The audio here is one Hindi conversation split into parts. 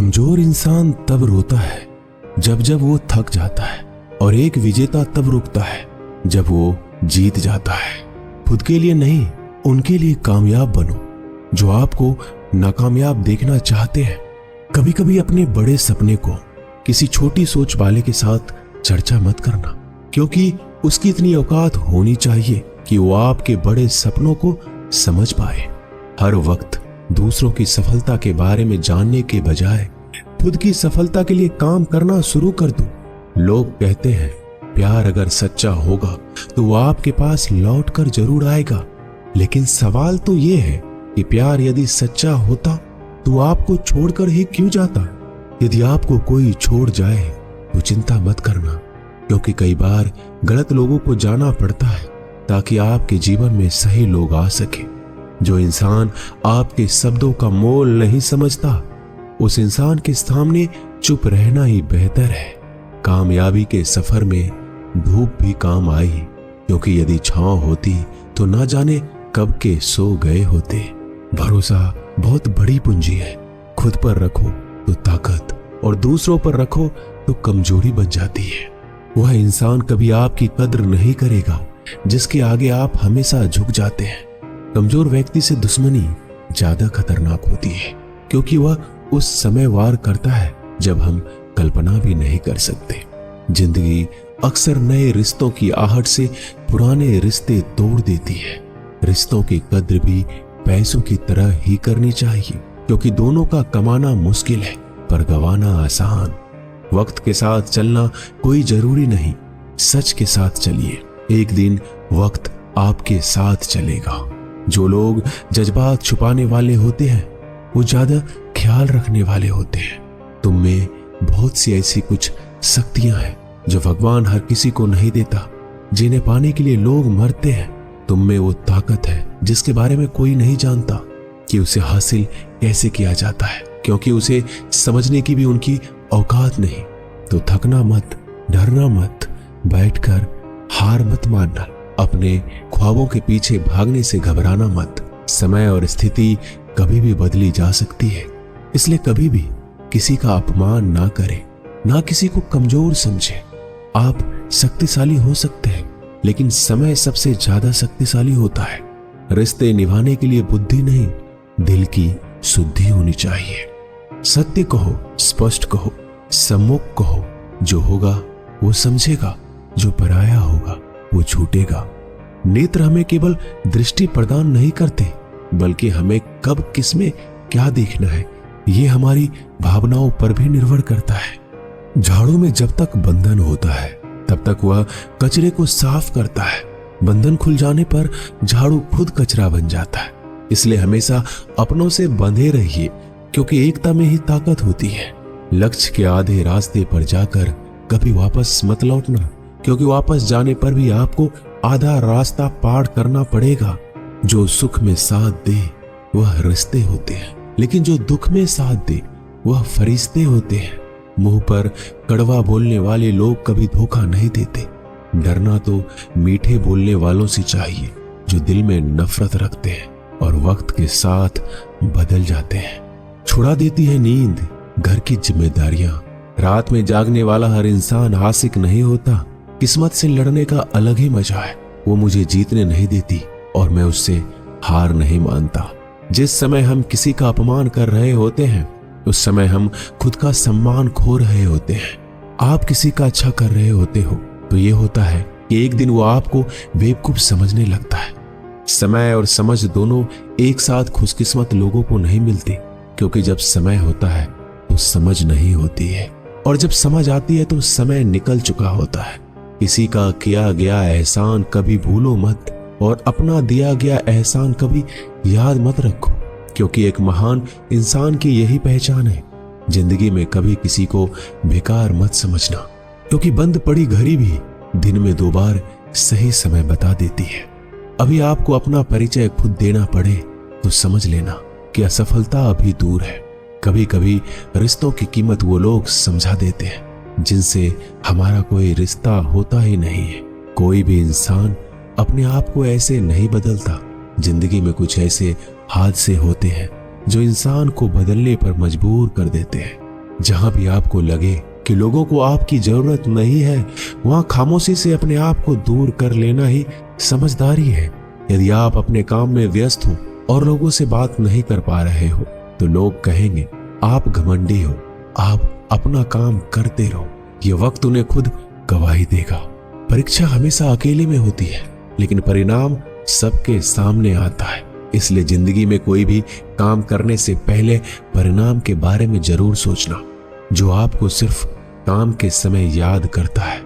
कमजोर इंसान तब रोता है जब जब वो थक जाता है, और एक विजेता तब रुकता है जब वो जीत जाता है। खुद के लिए नहीं, उनके लिए कामयाब बनो जो आपको नाकामयाब देखना चाहते हैं। कभी कभी अपने बड़े सपने को किसी छोटी सोच वाले के साथ चर्चा मत करना, क्योंकि उसकी इतनी औकात होनी चाहिए कि वो आपके बड़े सपनों को समझ पाए। हर वक्त दूसरों की सफलता के बारे में जानने के बजाय खुद की सफलता के लिए काम करना शुरू कर दो। लोग कहते हैं प्यार अगर सच्चा होगा तो वो आपके पास लौट कर जरूर आएगा, लेकिन सवाल तो ये है कि प्यार यदि सच्चा होता तो आपको छोड़कर ही क्यों जाता? यदि आपको कोई छोड़ जाए तो चिंता मत करना, क्योंकि कई बार गलत लोगों को जाना पड़ता है ताकि आपके जीवन में सही लोग आ सके। जो इंसान आपके शब्दों का मोल नहीं समझता, उस इंसान के सामने चुप रहना ही बेहतर है। कामयाबी के सफर में धूप भी काम आई, क्योंकि यदि छांव होती तो ना जाने कब के सो गए होते। भरोसा बहुत बड़ी पूंजी है। खुद पर रखो तो ताकत, और दूसरों पर रखो तो कमजोरी बन जाती है। वह इंसान कभी आपकी कद्र नहीं करेगा जिसके आगे आप हमेशा झुक जाते हैं। कमजोर व्यक्ति से दुश्मनी ज्यादा खतरनाक होती है, क्योंकि वह उस समय वार करता है जब हम कल्पना भी नहीं कर सकते। जिंदगी अक्सर नए रिश्तों की आहट से पुराने रिश्ते तोड़ देती है। रिश्तों की कद्र भी पैसों की तरह ही करनी चाहिए, क्योंकि दोनों का कमाना मुश्किल है पर गंवाना आसान। वक्त के साथ चलना कोई जरूरी नहीं, सच के साथ चलिए। एक दिन वक्त आपके साथ चलेगा। जो लोग जज्बात छुपाने वाले होते हैं वो ज्यादा ख्याल रखने वाले होते हैं। तुम में बहुत सी ऐसी कुछ शक्तियां हैं जो भगवान हर किसी को नहीं देता, जिन्हें पाने के लिए लोग मरते हैं। तुम में वो ताकत है जिसके बारे में कोई नहीं जानता कि उसे हासिल कैसे किया जाता है, क्योंकि उसे समझने की भी उनकी औकात नहीं। तो थकना मत, डरना मत, बैठकर हार मत मानना, अपने ख्वाबों के पीछे भागने से घबराना मत। समय और स्थिति कभी भी बदली जा सकती है, इसलिए कभी भी किसी का अपमान ना करें, ना किसी को कमजोर समझें। आप शक्तिशाली हो सकते हैं, लेकिन समय सबसे ज्यादा शक्तिशाली होता है। रिश्ते निभाने के लिए बुद्धि नहीं, दिल की शुद्धि होनी चाहिए। सत्य कहो, स्पष्ट कहो, सम्मुख कहो। जो होगा वो समझेगा, जो पराया होगा वो छूटेगा। नेत्र हमें केवल दृष्टि प्रदान नहीं करते, बल्कि हमें कब किसमें क्या देखना है ये हमारी भावनाओं पर भी निर्भर करता है। झाड़ू में जब तक बंधन होता है तब तक वह कचरे को साफ करता है। बंधन खुल जाने पर झाड़ू खुद कचरा बन जाता है। इसलिए हमेशा अपनों से बंधे रहिए, क्योंकि एकता में ही ताकत होती है। लक्ष्य के आधे रास्ते पर जाकर कभी वापस मत लौटना, क्योंकि वापस जाने पर भी आपको आधा रास्ता पार करना पड़ेगा। जो सुख में साथ दे वह रिश्ते होते हैं, लेकिन जो दुख में साथ दे वह फरिश्ते होते हैं। मुंह पर कड़वा बोलने वाले लोग कभी धोखा नहीं देते। डरना तो मीठे बोलने वालों से चाहिए जो दिल में नफरत रखते हैं और वक्त के साथ बदल जाते हैं। छुड़ा देती है नींद घर की जिम्मेदारियां। रात में जागने वाला हर इंसान आशिक नहीं होता। किस्मत से लड़ने का अलग ही मजा है। वो मुझे जीतने नहीं देती और मैं उससे हार नहीं मानता। जिस समय हम किसी का अपमान कर रहे होते हैं उस समय हम खुद का सम्मान खो रहे होते हैं। आप किसी का अच्छा कर रहे होते हो तो ये होता है कि एक दिन वो आपको बेवकूफ समझने लगता है। समय और समझ दोनों एक साथ खुशकिस्मत लोगों को नहीं मिलते, क्योंकि जब समय होता है तो समझ नहीं होती है, और जब समझ आती है तो समय निकल चुका होता है। किसी का किया गया एहसान कभी भूलो मत, और अपना दिया गया एहसान कभी याद मत रखो, क्योंकि एक महान इंसान की यही पहचान है। जिंदगी में कभी किसी को बेकार मत समझना, क्योंकि बंद पड़ी घड़ी भी दिन में 2 बार सही समय बता देती है। अभी आपको अपना परिचय खुद देना पड़े तो समझ लेना कि असफलता अभी दूर है। कभी कभी रिश्तों की कीमत वो लोग समझा देते हैं जिनसे हमारा कोई रिश्ता होता ही नहीं है। कोई भी इंसान अपने आप को ऐसे नहीं बदलता। जिंदगी में कुछ ऐसे हादसे होते हैं जो इंसान को बदलने पर मजबूर कर देते हैं। जहां भी आपको लगे कि लोगों को आपकी जरूरत नहीं है, वहां खामोशी से अपने आप को दूर कर लेना ही समझदारी है। यदि आप अपने काम में व्यस्त हो और लोगों से बात नहीं कर पा रहे हो तो लोग कहेंगे आप घमंडी हो, आप अपना काम करते रहो। ये वक्त उन्हें खुद गवाही देगा। परीक्षा हमेशा अकेले में होती है, लेकिन परिणाम सबके सामने आता है। इसलिए जिंदगी में कोई भी काम करने से पहले परिणाम के बारे में जरूर सोचना। जो आपको सिर्फ काम के समय याद करता है,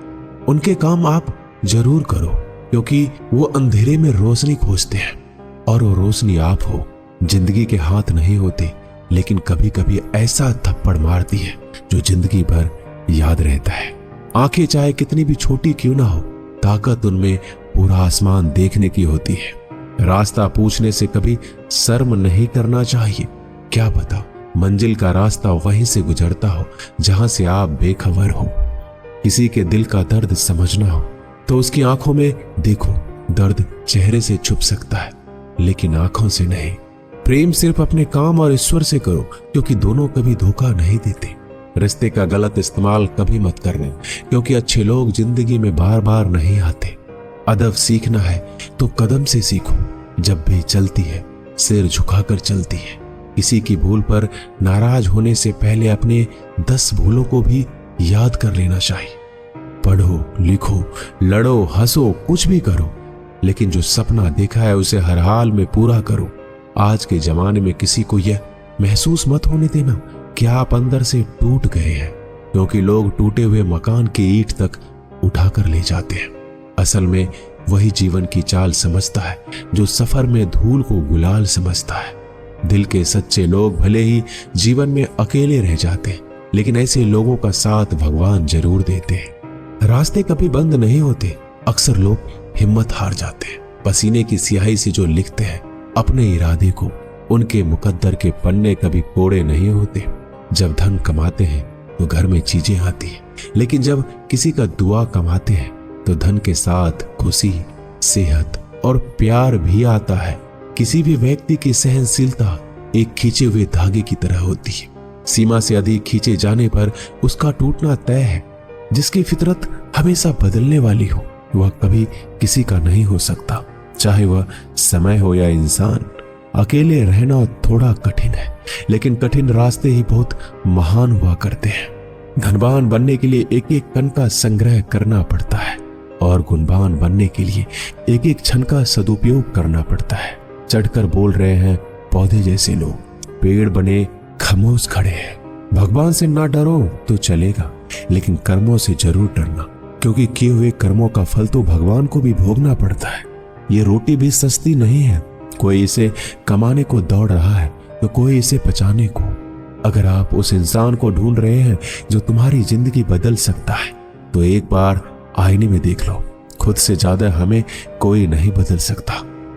उनके काम आप जरूर करो, क्योंकि वो अंधेरे में रोशनी खोजते हैं और वो रोशनी आप हो। जिंदगी के हाथ नहीं होते, लेकिन कभी कभी ऐसा थप्पड़ मारती है जो जिंदगी भर याद रहता है। आंखें चाहे कितनी भी छोटी क्यों ना हो, ताकत उनमें पूरा आसमान देखने की होती है। रास्ता पूछने से कभी शर्म नहीं करना चाहिए। क्या पता मंजिल का रास्ता वहीं से गुजरता हो जहां से आप बेखबर हो। किसी के दिल का दर्द समझना हो तो उसकी आंखों में देखो। दर्द चेहरे से छुप सकता है, लेकिन आंखों से नहीं। प्रेम सिर्फ अपने काम और ईश्वर से करो, क्योंकि दोनों कभी धोखा नहीं देते। रिश्ते का गलत इस्तेमाल कभी मत करना, क्योंकि अच्छे लोग जिंदगी में बार बार नहीं आते। अदब सीखना है तो कदम से सीखो। जब भी चलती है सिर झुकाकर चलती है। किसी की भूल पर नाराज होने से पहले अपने 10 भूलों को भी याद कर लेना चाहिए। पढ़ो, लिखो, लड़ो, हंसो, कुछ भी करो, लेकिन जो सपना देखा है उसे हर हाल में पूरा करो। आज के जमाने में किसी को यह महसूस मत होने देना कि आप अंदर से टूट गए हैं, क्योंकि लोग टूटे हुए मकान की ईंट तक उठाकर ले जाते हैं। असल में वही जीवन की चाल समझता है जो सफर में धूल को गुलाल समझता है। दिल के सच्चे लोग भले ही जीवन में अकेले रह जाते हैं, लेकिन ऐसे लोगों का साथ भगवान जरूर देते हैं। रास्ते कभी बंद नहीं होते। अक्सर लोग हिम्मत हार जाते हैं। पसीने की स्याही से जो लिखते हैं अपने इरादे को, उनके मुकद्दर के पन्ने कभी कोड़े नहीं होते। जब धन कमाते हैं तो घर में चीजें आती हैं, लेकिन जब किसी का दुआ कमाते हैं तो धन के साथ खुशी, सेहत और प्यार भी आता है। किसी भी व्यक्ति की सहनशीलता एक खींचे हुए धागे की तरह होती है। सीमा से अधिक खींचे जाने पर उसका टूटना तय है। जिसकी फितरत हमेशा बदलने वाली हो, वह कभी किसी का नहीं हो सकता, चाहे वह समय हो या इंसान। अकेले रहना थोड़ा कठिन है, लेकिन कठिन रास्ते ही बहुत महान हुआ करते हैं। धनवान बनने के लिए एक एक कण का संग्रह करना पड़ता है, और गुणवान बनने के लिए एक एक क्षण का सदुपयोग करना पड़ता है। चढ़कर बोल रहे हैं पौधे जैसे लोग, पेड़ बने खामोश खड़े हैं। भगवान से ना डरो तो चलेगा, लेकिन कर्मों से जरूर डरना, क्योंकि किए हुए कर्मों का फल तो भगवान को भी भोगना पड़ता है। ये रोटी भी सस्ती नहीं है। कोई इसे कमाने को दौड़ रहा है तो कोई इसे बचाने को। अगर आप उस इंसान को ढूंढ रहे हैं जो तुम्हारी जिंदगी बदल सकता है, तो एक बार आईने में देख लो। खुद से ज्यादा हमें कोई नहीं बदल सकता।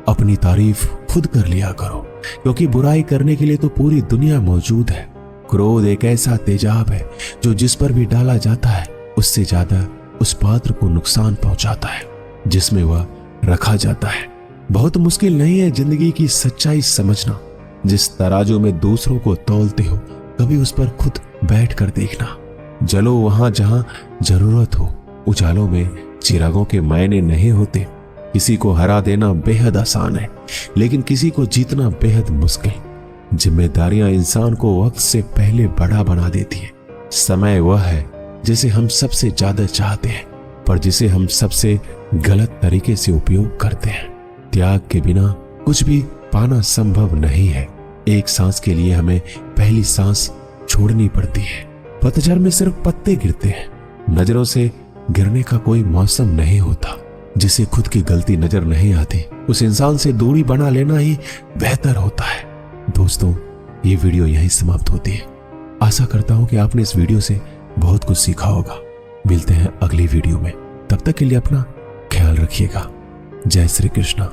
अपनी तारीफ खुद कर लिया करो, क्योंकि बुराई करने के लिए तो पूरी दुनिया मौजूद है। क्रोध एक ऐसा तेजाब है जो जिस पर भी डाला जाता है उससे ज्यादा उस पात्र को नुकसान पहुंचाता है जिसमें वह रखा जाता है। बहुत मुश्किल नहीं है जिंदगी की सच्चाई समझना। जिस तराजू में दूसरों को तौलते हो, कभी उस पर खुद बैठ कर देखना। जलो वहां जहां जरूरत हो। उजालों में चिरागों के मायने नहीं होते। किसी को हरा देना बेहद आसान है, लेकिन किसी को जीतना बेहद मुश्किल। जिम्मेदारियां इंसान को वक्त से पहले बड़ा बना देती है। समय वह है जिसे हम सबसे ज्यादा चाहते हैं, पर जिसे हम सबसे गलत तरीके से उपयोग करते हैं। त्याग के बिना कुछ भी पाना संभव नहीं है। एक सांस के लिए हमें पहली सांस छोड़नी पड़ती है। पतझड़ में सिर्फ पत्ते गिरते हैं। नजरों से गिरने का कोई मौसम नहीं होता। जिसे खुद की गलती नजर नहीं आती, उस इंसान से दूरी बना लेना ही बेहतर होता है। दोस्तों, ये वीडियो यहीं समाप्त होती है। आशा करता हूं कि आपने इस वीडियो से बहुत कुछ सीखा होगा। मिलते हैं अगली वीडियो में। तब तक के लिए अपना ख्याल रखिएगा। जय श्री कृष्णा।